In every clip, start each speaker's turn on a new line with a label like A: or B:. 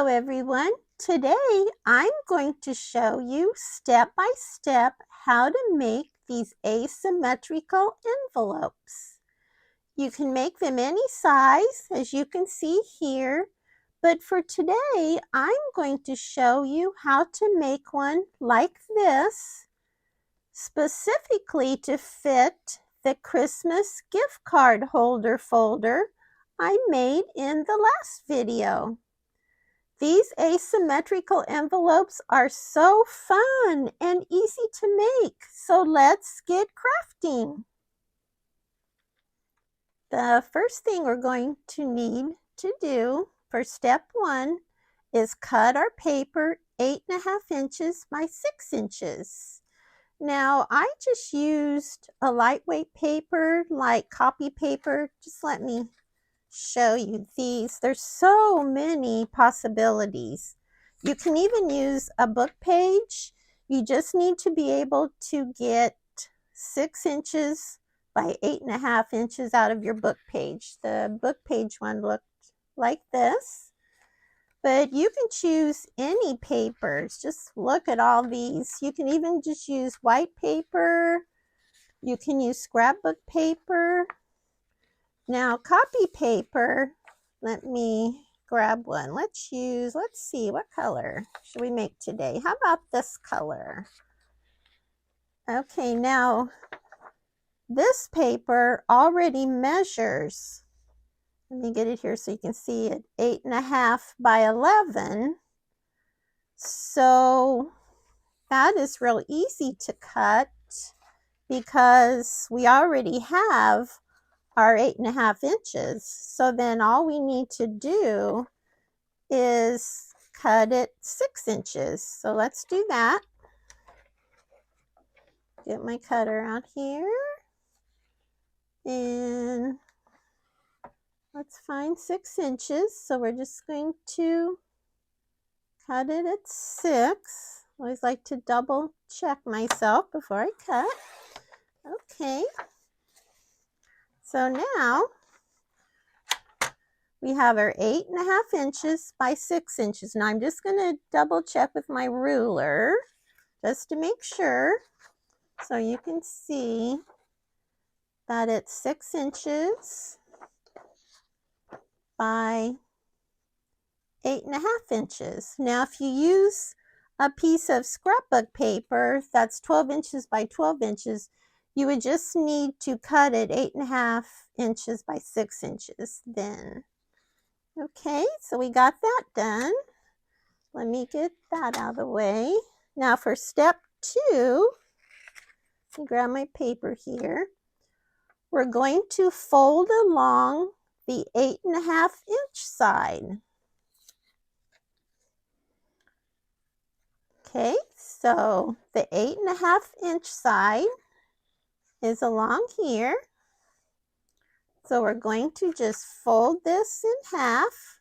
A: Hello everyone. Today I'm going to show you step by step how to make these asymmetrical envelopes. You can make them any size, as you can see here, but for today I'm going to show you how to make one like this, specifically to fit the Christmas gift card holder folder I made in the last video. These asymmetrical envelopes are so fun and easy to make, so let's get crafting. The first thing we're going to need to do for step 1 is cut our paper 8.5 inches by 6 inches. Now, I just used a lightweight paper like copy paper. Just let me show you these. There's so many possibilities. You can even use a book page. You just need to be able to get 6 inches by 8.5 inches out of your book page. The book page one looked like this, but you can choose any papers. Just look at all these. You can even just use white paper. You can use scrapbook paper. Now, copy paper, let me grab one. Let's see, what color should we make today? How about this color? Okay, now, this paper already measures, let me get it here so you can see it, 8.5 by 11. So, that is real easy to cut because we already have our 8.5 inches. So then all we need to do is cut it 6 inches. So let's do that. Get my cutter out here. And let's find 6 inches. So we're just going to cut it at 6. I always like to double check myself before I cut. Okay. So now we have our 8.5 inches by 6 inches. Now I'm just going to double check with my ruler just to make sure. So you can see that it's 6 inches by 8.5 inches. Now if you use a piece of scrapbook paper that's 12 inches by 12 inches, you would just need to cut it 8.5 inches by 6 inches then. Okay, so we got that done. Let me get that out of the way. Now for step 2, let me grab my paper here. We're going to fold along the 8.5 inch side. Okay, so the 8.5 inch side is along here. So we're going to just fold this in half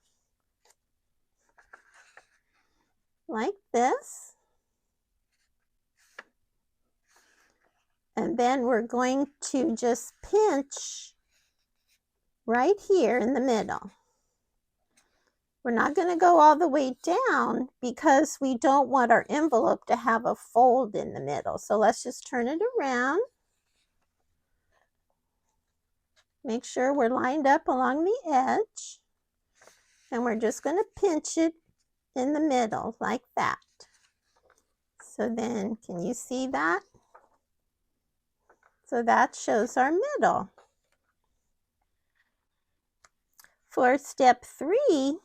A: like this. And then we're going to just pinch right here in the middle. We're not going to go all the way down because we don't want our envelope to have a fold in the middle. So let's just turn it around. Make sure we're lined up along the edge. And we're just going to pinch it in the middle like that. So then, can you see that? So that shows our middle. For step 3,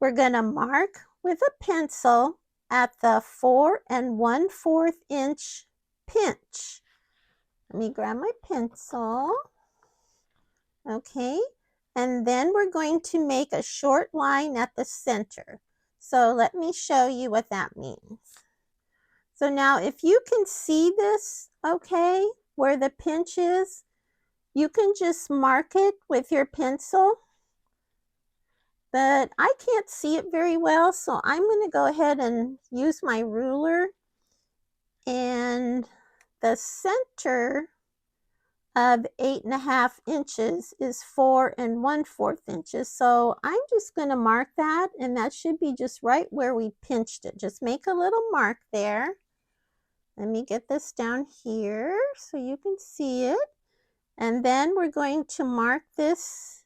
A: we're going to mark with a pencil at the 4 1/4 inch pinch. Let me grab my pencil. Okay, and then we're going to make a short line at the center. So let me show you what that means. So now if you can see this, okay, where the pinch is, you can just mark it with your pencil. But I can't see it very well, so I'm going to go ahead and use my ruler. And the center of 8.5 inches is 4 1/4 inches. So I'm just going to mark that, and that should be just right where we pinched it. Just make a little mark there. Let me get this down here so you can see it. And then we're going to mark this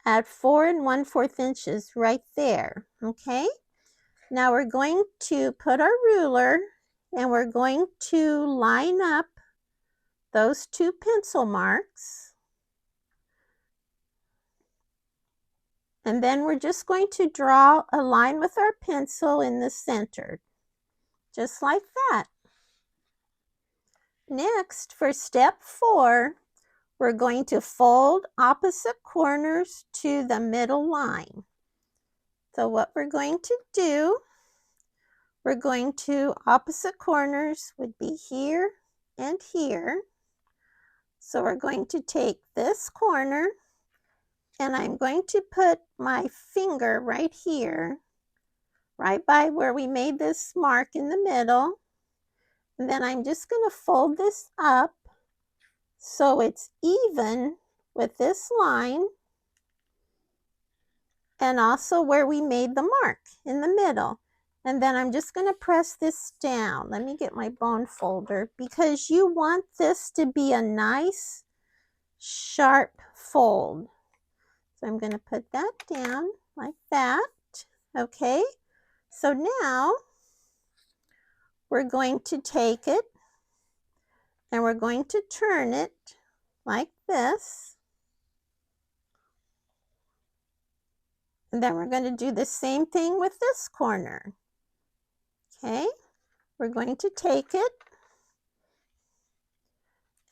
A: at 4 1/4 inches right there. Okay? Now we're going to put our ruler and we're going to line up those two pencil marks. And then we're just going to draw a line with our pencil in the center, just like that. Next, for step 4, we're going to fold opposite corners to the middle line. So what we're going to do, we're going to, opposite corners would be here and here. So we're going to take this corner and I'm going to put my finger right here, right by where we made this mark in the middle. And then I'm just going to fold this up so it's even with this line and also where we made the mark in the middle. And then I'm just going to press this down. Let me get my bone folder because you want this to be a nice sharp fold. So I'm going to put that down like that. Okay, so now we're going to take it and we're going to turn it like this. And then we're going to do the same thing with this corner. Okay, we're going to take it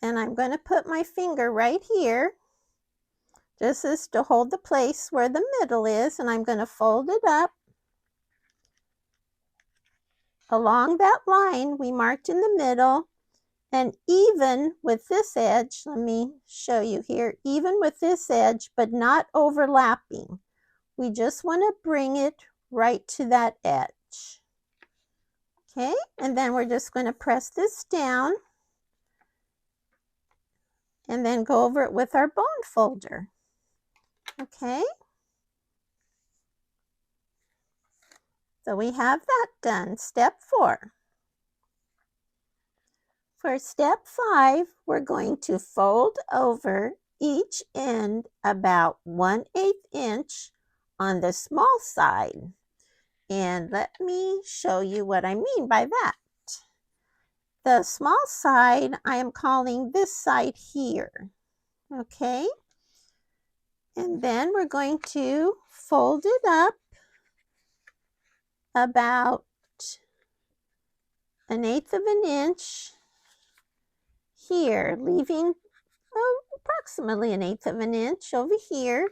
A: and I'm going to put my finger right here. This is to hold the place where the middle is, and I'm going to fold it up along that line we marked in the middle, and even with this edge, let me show you here, even with this edge, but not overlapping. We just want to bring it right to that edge. Okay, and then we're just going to press this down and then go over it with our bone folder. Okay, so we have that done. Step 4. For step 5, we're going to fold over each end about 1/8 inch on the small side. And let me show you what I mean by that. The small side, I am calling this side here. Okay? And then we're going to fold it up about 1/8 of an inch here, leaving approximately 1/8 of an inch over here.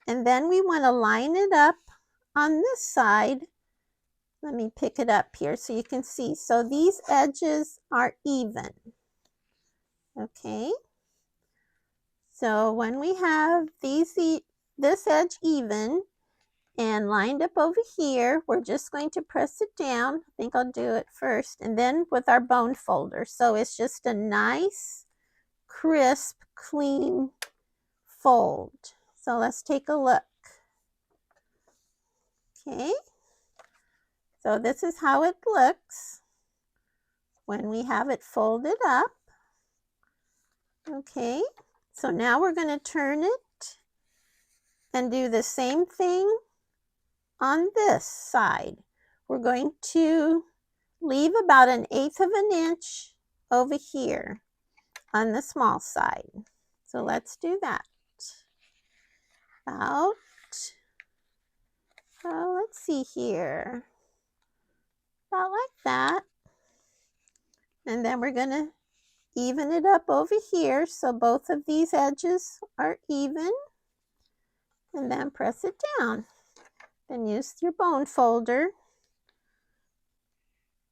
A: And then we want to line it up on this side. Let me pick it up here so you can see. So these edges are even. Okay. So when we have this edge even and lined up over here, we're just going to press it down. I think I'll do it first, and then with our bone folder. So it's just a nice, crisp, clean fold. So let's take a look. Okay. So this is how it looks when we have it folded up. Okay. So now we're going to turn it and do the same thing on this side. We're going to leave about 1/8 of an inch over here on the small side. So let's do that. About, let's see here, about like that. And then we're going to even it up over here so both of these edges are even. And then press it down. Then use your bone folder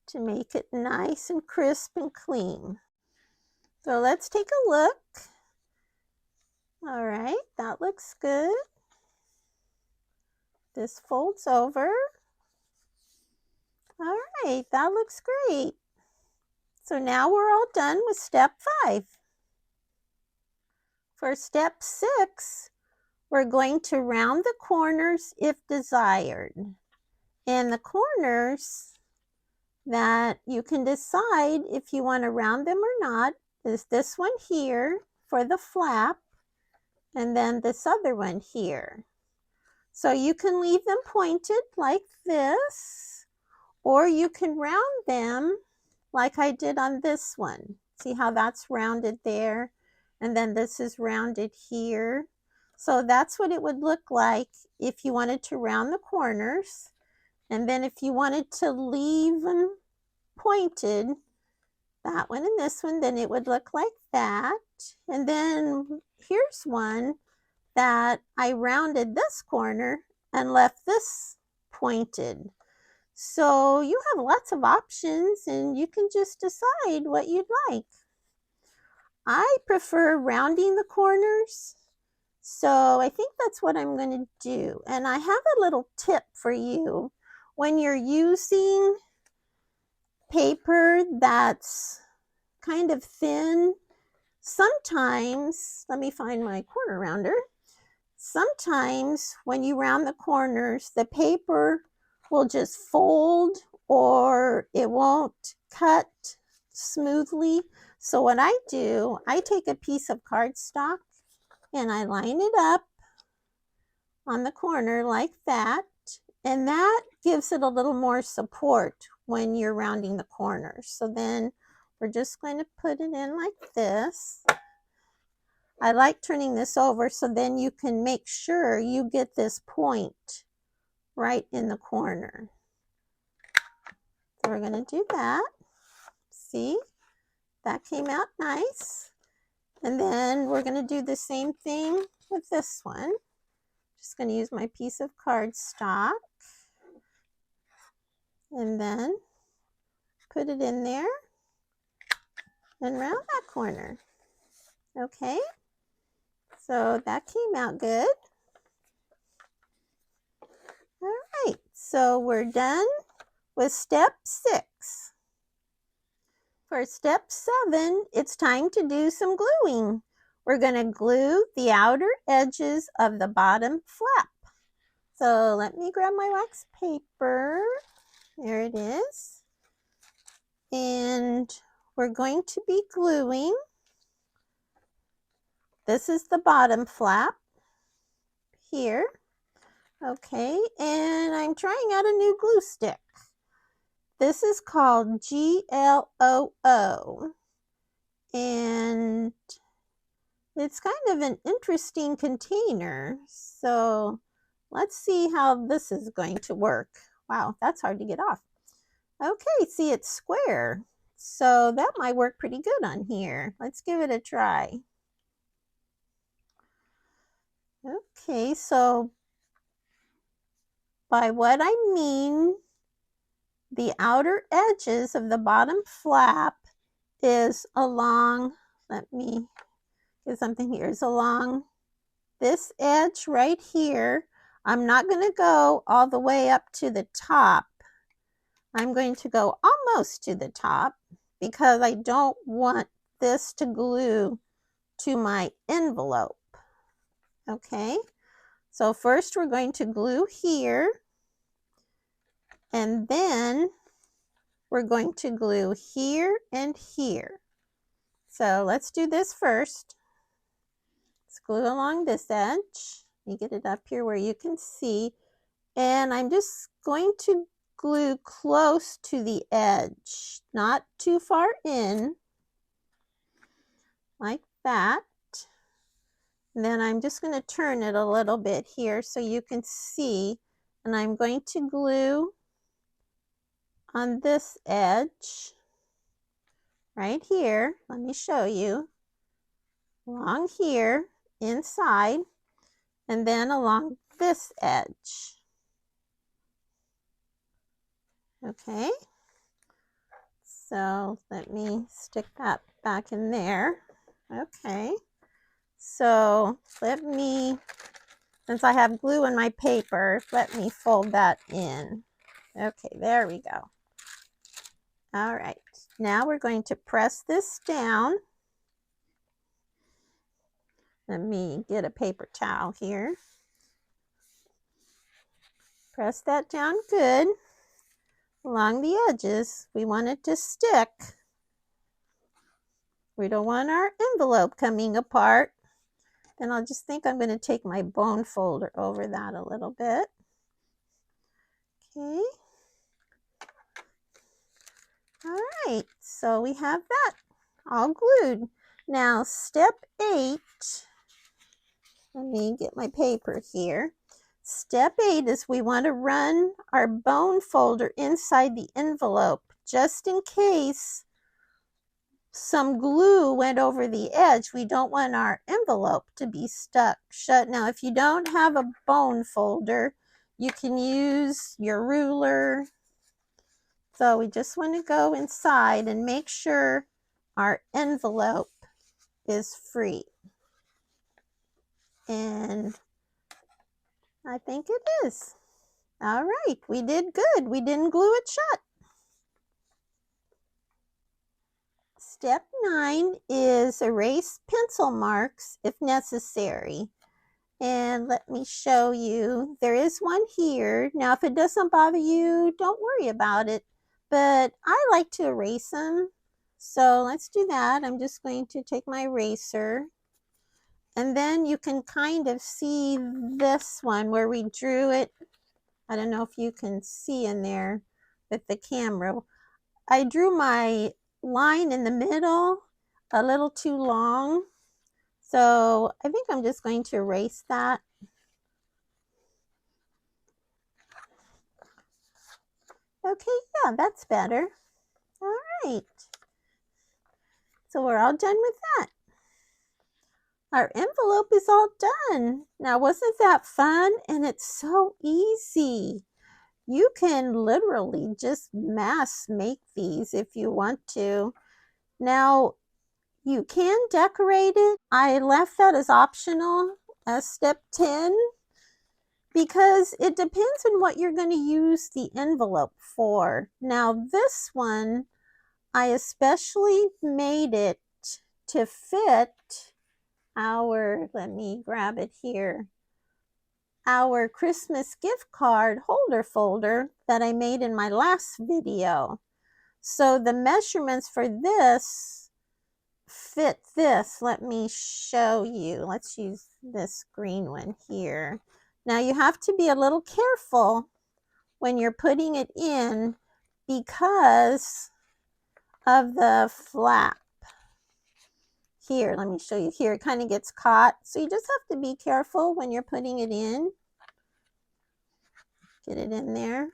A: to make it nice and crisp and clean. So let's take a look. All right, that looks good. This folds over. All right, that looks great. So now we're all done with step 5. For step 6, we're going to round the corners if desired. And the corners that you can decide if you want to round them or not is this one here for the flap, and then this other one here. So you can leave them pointed like this, or you can round them like I did on this one. See how that's rounded there? And then this is rounded here. So that's what it would look like if you wanted to round the corners. And then if you wanted to leave them pointed, that one and this one, then it would look like that. And then here's one that I rounded this corner and left this pointed. So you have lots of options and you can just decide what you'd like. I prefer rounding the corners, so I think that's what I'm going to do. And I have a little tip for you. When you're using paper that's kind of thin, sometimes, let me find my corner rounder. Sometimes when you round the corners, the paper will just fold or it won't cut smoothly. So what I do, I take a piece of cardstock and I line it up on the corner like that. And that gives it a little more support when you're rounding the corners. So then we're just going to put it in like this. I like turning this over so then you can make sure you get this point right in the corner. So we're going to do that. See, that came out nice. And then we're going to do the same thing with this one. Just going to use my piece of cardstock and then put it in there and round that corner. Okay, so that came out good. All right, so we're done with step 6. For step 7, it's time to do some gluing. We're going to glue the outer edges of the bottom flap. So let me grab my wax paper. There it is. And we're going to be gluing. This is the bottom flap here. Okay, and I'm trying out a new glue stick. This is called GLOO. And it's kind of an interesting container. So let's see how this is going to work. Wow, that's hard to get off. Okay, see, it's square. So that might work pretty good on here. Let's give it a try. Okay, so by what I mean, the outer edges of the bottom flap is along, let me get something here, is along this edge right here. I'm not going to go all the way up to the top. I'm going to go almost to the top because I don't want this to glue to my envelope. Okay, so first we're going to glue here, and then we're going to glue here and here. So let's do this first. Let's glue along this edge. Let me get it up here where you can see. And I'm just going to glue close to the edge, not too far in, like that. And then I'm just going to turn it a little bit here so you can see. And I'm going to glue on this edge right here. Let me show you. Along here, inside, and then along this edge. Okay, so let me stick that back in there. Okay, so let me, since I have glue in my paper, let me fold that in. Okay, there we go. All right, now we're going to press this down. Let me get a paper towel here. Press that down good along the edges. We want it to stick. We don't want our envelope coming apart. And I'll just think I'm going to take my bone folder over that a little bit. Okay. All right, so we have that all glued. Now step 8, let me get my paper here. Step 8 is we want to run our bone folder inside the envelope just in case some glue went over the edge. We don't want our envelope to be stuck shut. Now if you don't have a bone folder, you can use your ruler. So we just want to go inside and make sure our envelope is free. And I think it is. All right, we did good. We didn't glue it shut. Step 9 is erase pencil marks if necessary. And let me show you. There is one here. Now, if it doesn't bother you, don't worry about it. But I like to erase them. So let's do that. I'm just going to take my eraser. And then you can kind of see this one where we drew it. I don't know if you can see in there with the camera. I drew my line in the middle a little too long. So I think I'm just going to erase that. Okay, yeah, that's better. All right. So we're all done with that. Our envelope is all done. Now, wasn't that fun? And it's so easy. You can literally just mass make these if you want to. Now, you can decorate it. I left that as optional as step 10 because it depends on what you're going to use the envelope for. Now, this one, I especially made it to fit our, let me grab it here, our Christmas gift card holder folder that I made in my last video. So the measurements for this fit this. Let me show you. Let's use this green one here. Now you have to be a little careful when you're putting it in because of the flap. Here, let me show you here. It kind of gets caught. So you just have to be careful when you're putting it in. Get it in there.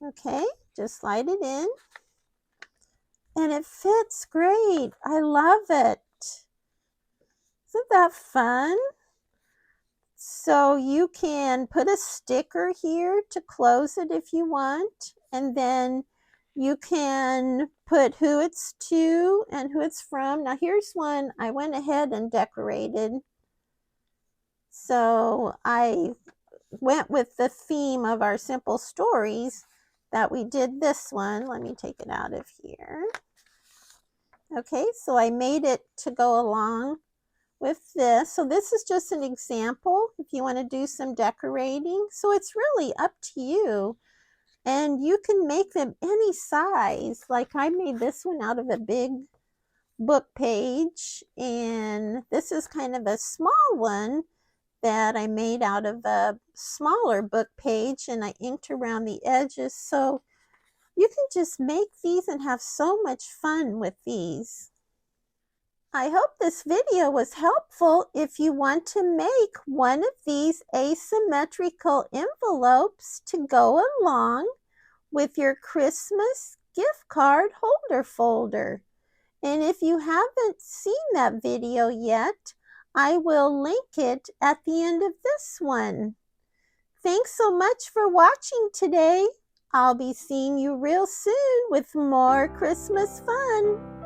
A: Okay, just slide it in. And it fits great. I love it. Isn't that fun? So you can put a sticker here to close it if you want. And then you can put who it's to and who it's from. Now here's one I went ahead and decorated. So I went with the theme of our simple stories that we did this one. Let me take it out of here. Okay, so I made it to go along with this. So this is just an example if you want to do some decorating. So it's really up to you. And you can make them any size. Like I made this one out of a big book page. And this is kind of a small one that I made out of a smaller book page. And I inked around the edges. So you can just make these and have so much fun with these. I hope this video was helpful if you want to make one of these asymmetrical envelopes to go along with your Christmas gift card holder folder. And if you haven't seen that video yet, I will link it at the end of this one. Thanks so much for watching today. I'll be seeing you real soon with more Christmas fun.